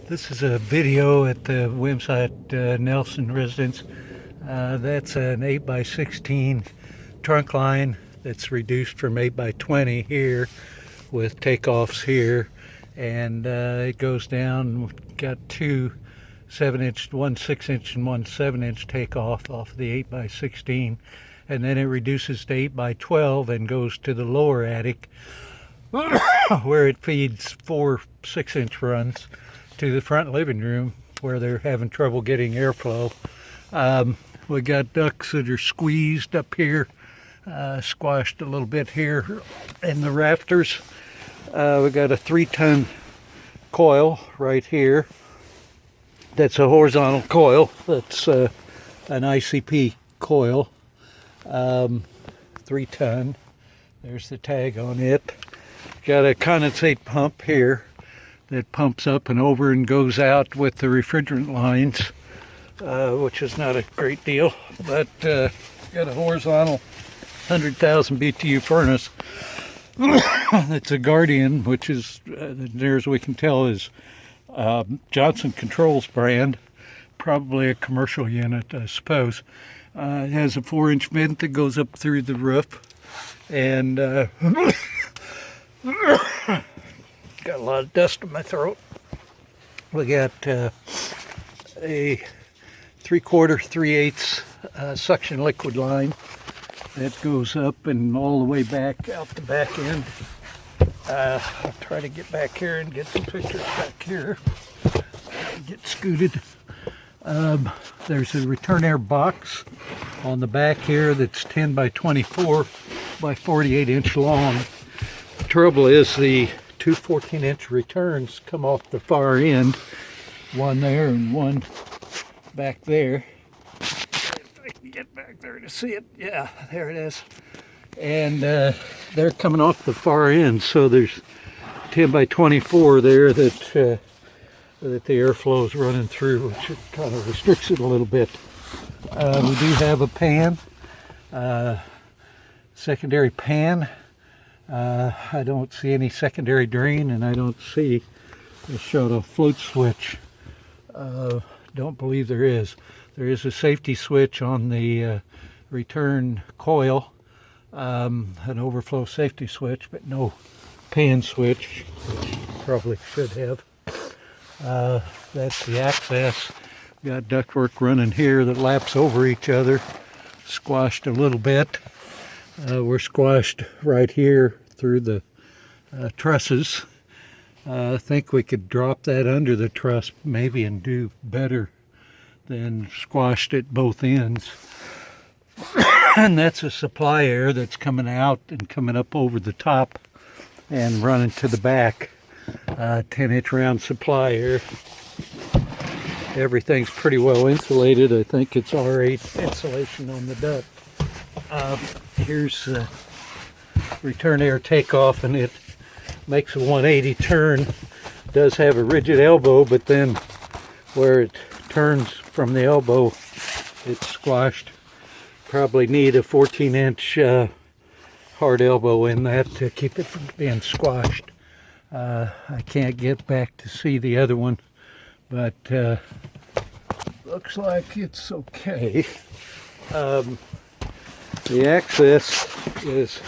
This is a video at the Wimsatt Nelson residence. That's an 8x16 trunk line that's reduced from 8x20 here with takeoffs here, and it goes down. Got two 7-inch, one 6-inch and one 7-inch takeoff off the 8x16, and then it reduces to 8x12 and goes to the lower attic where it feeds four 6-inch runs to the front living room where they're having trouble getting airflow. We got ducts that are squeezed up here, squashed a little bit here in the rafters. We got a 3-ton coil right here. That's a horizontal coil. That's an ICP coil, 3-ton. There's the tag on it. Got a condensate pump here that pumps up and over and goes out with the refrigerant lines, which is not a great deal, but got a horizontal 100,000 BTU furnace. It's a Guardian, which is, as near as we can tell, is Johnson Controls brand, probably a commercial unit, I suppose. It has a 4-inch vent that goes up through the roof, and got a lot of dust in my throat. We got a 3/4, 3/8 suction liquid line that goes up and all the way back out the back end. I'll try to get back here and get some pictures back here. Get scooted. There's a return air box on the back here that's 10 by 24 by 48 inch long. The trouble is the two 14-inch returns come off the far end, one there and one back there. If I can get back there to see it, yeah, there it is. And they're coming off the far end, so there's 10 by 24 there that the airflow is running through, which kind of restricts it a little bit. We do have a pan, secondary pan. I don't see any secondary drain, and I don't see a showed a float switch. Don't believe there is. There is a safety switch on the return coil, an overflow safety switch, but no pan switch, which probably should have. That's the access. Got ductwork running here that laps over each other, squashed a little bit. We're squashed right here through the trusses. I think we could drop that under the truss maybe and do better than squashed at both ends. And that's a supply air that's coming out and coming up over the top and running to the back. 10-inch round supply air. Everything's pretty well insulated. I think it's R8 insulation on the duct. Here's the return air takeoff, and it makes a 180 turn. It does have a rigid elbow, but then where it turns from the elbow, it's squashed. Probably need a 14-inch hard elbow in that to keep it from being squashed. I can't get back to see the other one, but looks like it's okay. The access is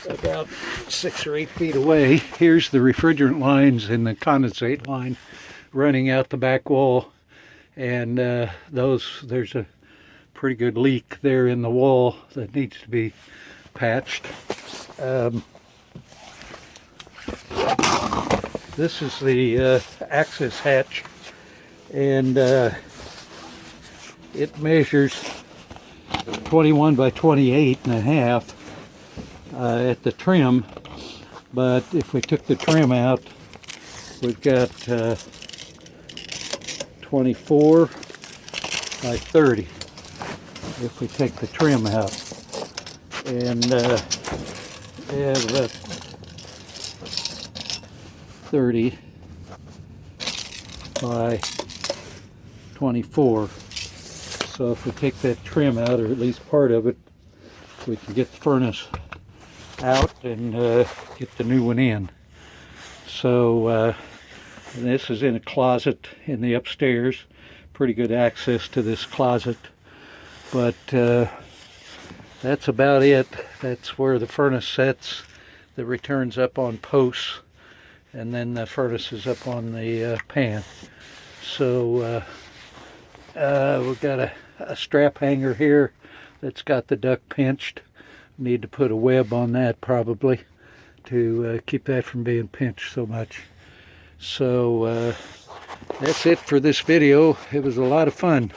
about 6 or 8 feet away. Here's the refrigerant lines and the condensate line running out the back wall, and there's a pretty good leak there in the wall that needs to be patched. This is the access hatch, and it measures 21 by 28 and a half at the trim, but if we took the trim out, we've got 24 by 30 if we take the trim out, and have 30 by 24. So if we take that trim out, or at least part of it, we can get the furnace out and get the new one in. So And this is in a closet in the upstairs. Pretty good access to this closet. But that's about it. That's where the furnace sets. The returns up on posts, and then the furnace is up on the pan. So we've got a strap hanger here that's got the duct pinched. Need to put a web on that probably to keep that from being pinched so much. So that's it for this video. It was a lot of fun.